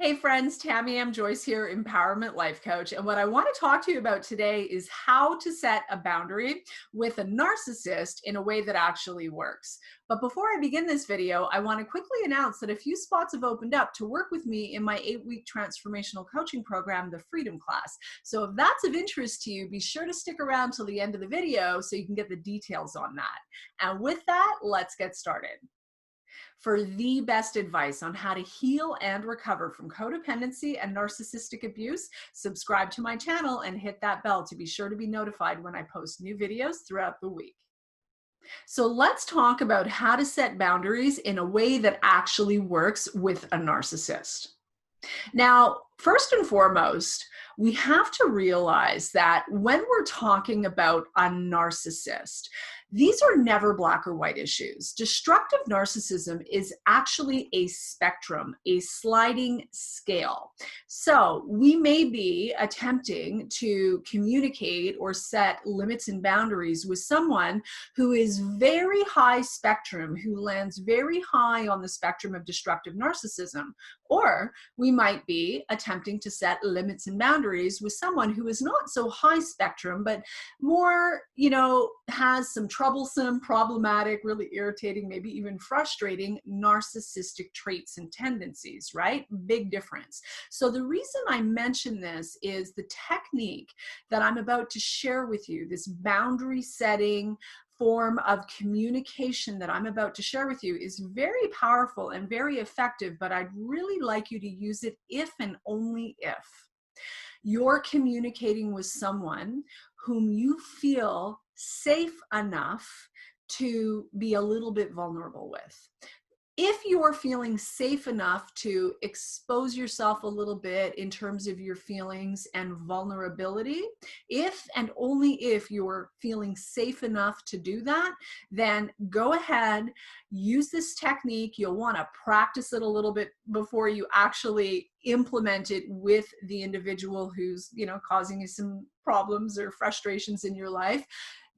Hey friends, Tamie M, Joyce here, Empowerment Life Coach. And what I want to talk to you about today is how to set a boundary with a narcissist in a way that actually works. But before I begin this video, I want to quickly announce that a few spots have opened up to work with me in my 8-week transformational coaching program, the Freedom Class. So if that's of interest to you, be sure to stick around till the end of the video so you can get the details on that. And with that, let's get started. For the best advice on how to heal and recover from codependency and narcissistic abuse, subscribe to my channel and hit that bell to be sure to be notified when I post new videos throughout the week. So let's talk about how to set boundaries in a way that actually works with a narcissist. Now, first and foremost, we have to realize that when we're talking about a narcissist, these are never black or white issues. Destructive narcissism is actually a spectrum, a sliding scale. So we may be attempting to communicate or set limits and boundaries with someone who is very high spectrum, who lands very high on the spectrum of destructive narcissism. Or we might be attempting to set limits and boundaries with someone who is not so high spectrum, but more, has some troublesome, problematic, really irritating, maybe even frustrating narcissistic traits and tendencies, right? Big difference. So the reason I mention this is the technique that I'm about to share with you, this boundary setting form of communication that I'm about to share with you, is very powerful and very effective, but I'd really like you to use it if and only if you're communicating with someone whom you feel safe enough to be a little bit vulnerable with. If you're feeling safe enough to expose yourself a little bit in terms of your feelings and vulnerability, if and only if you're feeling safe enough to do that, then go ahead, use this technique. You'll want to practice it a little bit before you actually implement it with the individual who's, causing you some problems or frustrations in your life.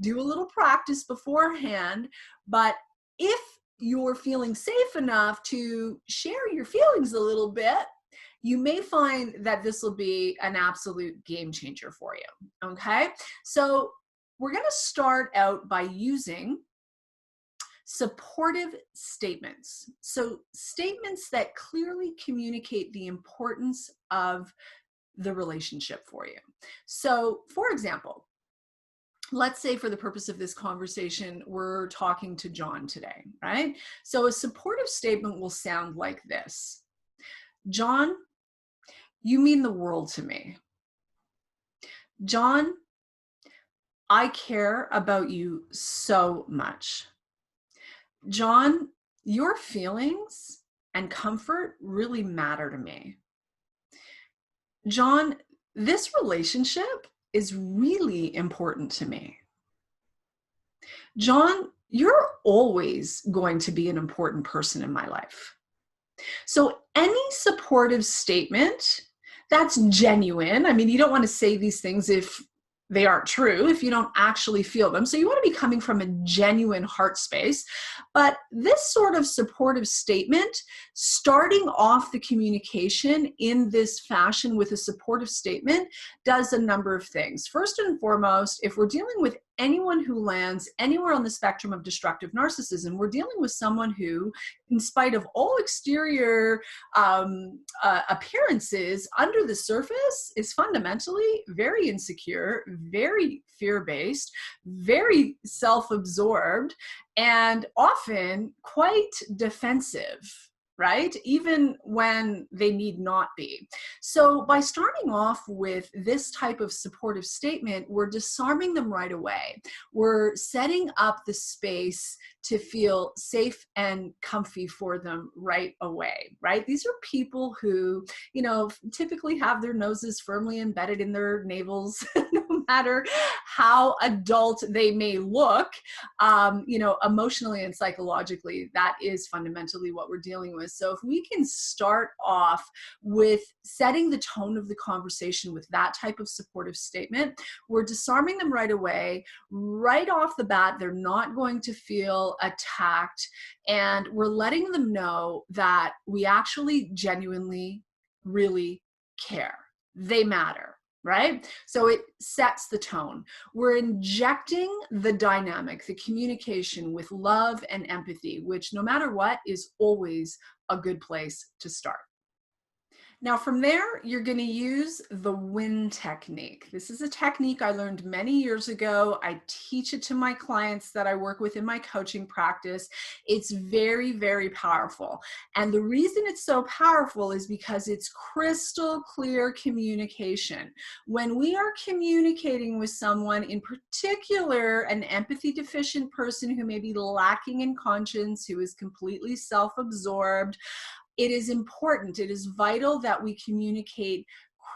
Do a little practice beforehand, but if you're feeling safe enough to share your feelings a little bit, you may find that this will be an absolute game changer for you, okay? So we're gonna start out by using supportive statements. So statements that clearly communicate the importance of the relationship for you. So for example, let's say for the purpose of this conversation, we're talking to John today, right? So a supportive statement will sound like this. John, you mean the world to me. John, I care about you so much. John, your feelings and comfort really matter to me. John, this relationship is really important to me. John, you're always going to be an important person in my life. So any supportive statement that's genuine, I mean, you don't want to say these things if they aren't true, if you don't actually feel them. So you want to be coming from a genuine heart space. But this sort of supportive statement, starting off the communication in this fashion with a supportive statement, does a number of things. First and foremost, if we're dealing with anyone who lands anywhere on the spectrum of destructive narcissism, we're dealing with someone who, in spite of all exterior appearances, under the surface is fundamentally very insecure, very fear-based, very self-absorbed, and often quite defensive, right? Even when they need not be. So by starting off with this type of supportive statement, we're disarming them right away. We're setting up the space to feel safe and comfy for them right away, right? These are people who, typically have their noses firmly embedded in their navels, no matter how adult they may look, emotionally and psychologically, that is fundamentally what we're dealing with. So if we can start off with setting the tone of the conversation with that type of supportive statement, we're disarming them right away. Right off the bat, they're not going to feel attacked, and we're letting them know that we actually genuinely really care. They matter, right? So it sets the tone. We're injecting the dynamic, the communication with love and empathy, which no matter what is always a good place to start. Now from there, you're going to use the win technique. This is a technique I learned many years ago. I teach it to my clients that I work with in my coaching practice. It's very, very powerful. And the reason it's so powerful is because it's crystal clear communication. When we are communicating with someone, in particular, an empathy deficient person who may be lacking in conscience, who is completely self-absorbed, it is important, it is vital that we communicate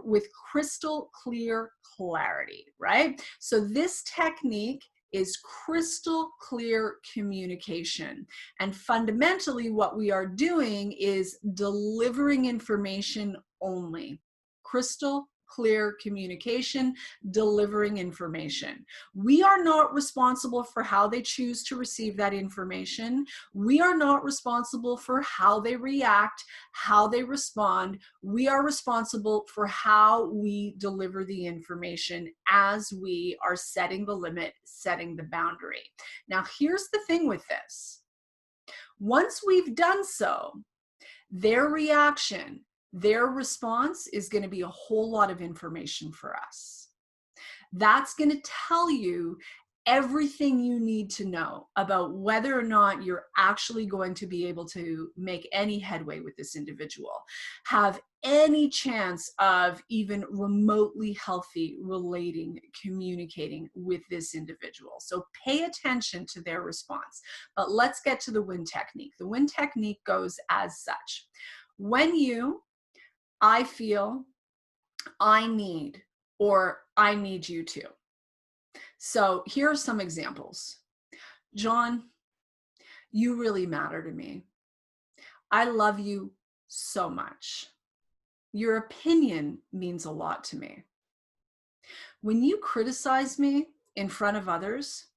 with crystal clear clarity, right? So this technique is crystal clear communication. And fundamentally, what we are doing is delivering information only. Crystal clear communication, delivering information. We are not responsible for how they choose to receive that information. We are not responsible for how they react, how they respond. We are responsible for how we deliver the information as we are setting the limit, setting the boundary. Now, here's the thing with this. Once we've done so, their reaction, their response is going to be a whole lot of information for us. That's going to tell you everything you need to know about whether or not you're actually going to be able to make any headway with this individual, have any chance of even remotely healthy relating, communicating with this individual. So pay attention to their response. But let's get to the win technique. The win technique goes as such. When you, I feel, I need, or I need you to. So here are some examples. John, you really matter to me. I love you so much. Your opinion means a lot to me. When you criticize me in front of others,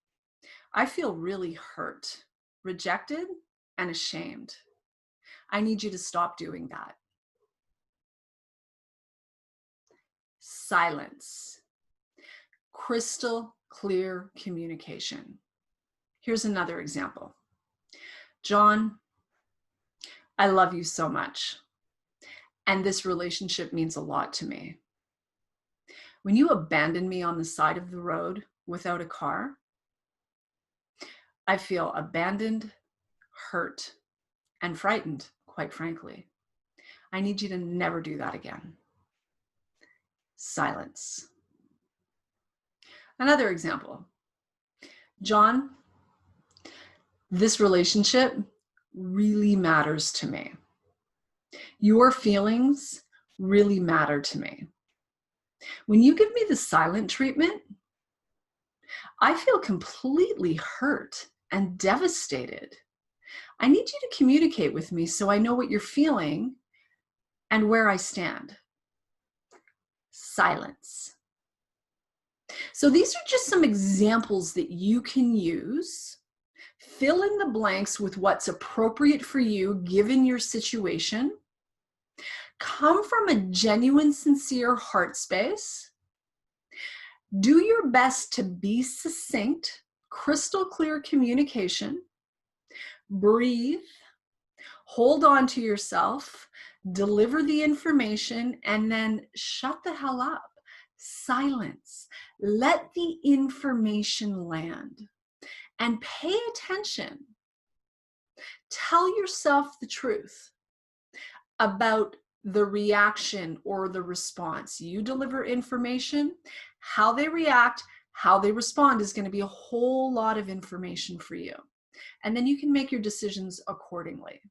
I feel really hurt, rejected, and ashamed. I need you to stop doing that. Silence. Crystal clear communication. Here's another example. John, I love you so much, and this relationship means a lot to me. When you abandon me on the side of the road without a car, I feel abandoned, hurt, and frightened, quite frankly. I need you to never do that again. Silence. Another example. John, this relationship really matters to me. Your feelings really matter to me. When you give me the silent treatment, I feel completely hurt and devastated. I need you to communicate with me so I know what you're feeling and where I stand. Silence. So these are just some examples that you can use. Fill in the blanks with what's appropriate for you given your situation. Come from a genuine, sincere heart space. Do your best to be succinct, crystal clear communication. Breathe. Hold on to yourself. Deliver the information and then shut the hell up. Silence. Let the information land and pay attention. Tell yourself the truth about the reaction or the response. You deliver information, how they react, how they respond is going to be a whole lot of information for you. And then you can make your decisions accordingly.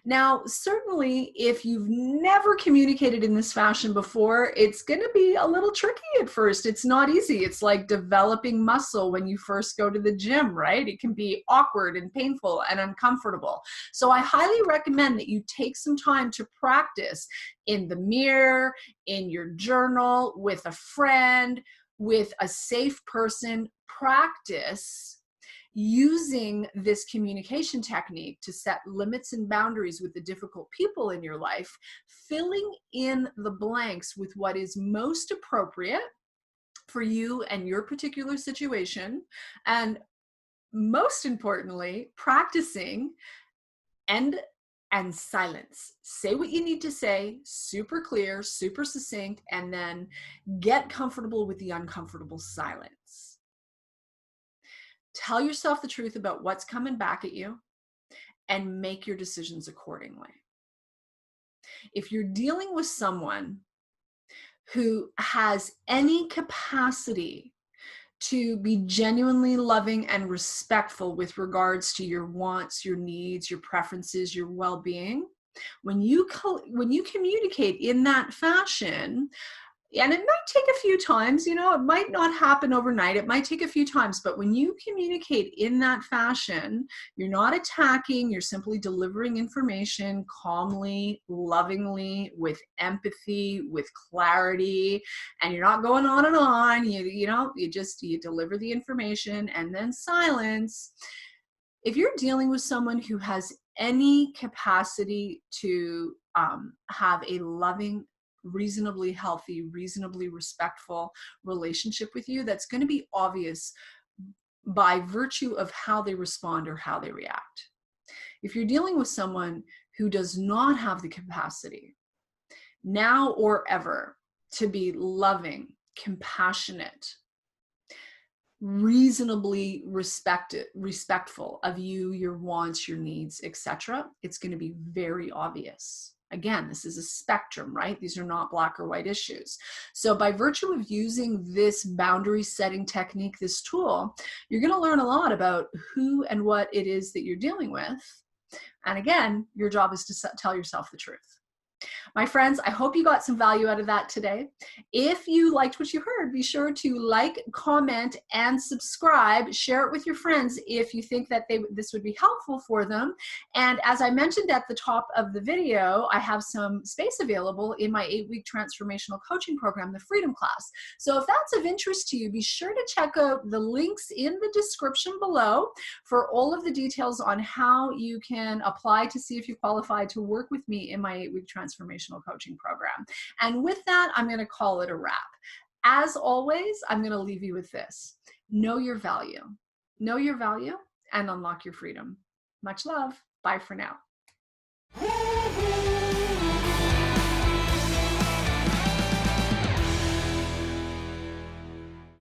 Now, certainly, if you've never communicated in this fashion before, it's going to be a little tricky at first. It's not easy. It's like developing muscle when you first go to the gym, right? It can be awkward and painful and uncomfortable. So I highly recommend that you take some time to practice in the mirror, in your journal, with a friend, with a safe person. Practice using this communication technique to set limits and boundaries with the difficult people in your life, filling in the blanks with what is most appropriate for you and your particular situation, and most importantly, practicing end and silence. Say what you need to say, super clear, super succinct, and then get comfortable with the uncomfortable silence. Tell yourself the truth about what's coming back at you and make your decisions accordingly. If you're dealing with someone who has any capacity to be genuinely loving and respectful with regards to your wants, your needs, your preferences, your well-being, when you communicate in that fashion, and it might take a few times, it might not happen overnight. It might take a few times, but when you communicate in that fashion, you're not attacking, you're simply delivering information calmly, lovingly, with empathy, with clarity, and you're not going on and on. You deliver the information and then silence. If you're dealing with someone who has any capacity to have a loving, reasonably healthy, reasonably respectful relationship with you, that's going to be obvious by virtue of how they respond or how they react. If you're dealing with someone who does not have the capacity, now or ever, to be loving, compassionate, reasonably respectful of you, your wants, your needs, etc., it's going to be very obvious. Again, this is a spectrum, right? These are not black or white issues. So by virtue of using this boundary setting technique, this tool, you're going to learn a lot about who and what it is that you're dealing with. And again, your job is to tell yourself the truth. My friends, I hope you got some value out of that today. If you liked what you heard, be sure to like, comment, and subscribe. Share it with your friends if you think that this would be helpful for them. And as I mentioned at the top of the video, I have some space available in my 8-week transformational coaching program, the Freedom Class. So if that's of interest to you, be sure to check out the links in the description below for all of the details on how you can apply to see if you qualify to work with me in my 8-week transformational coaching program. And with that, I'm going to call it a wrap. As always, I'm going to leave you with this. Know your value. Know your value and unlock your freedom. Much love. Bye for now.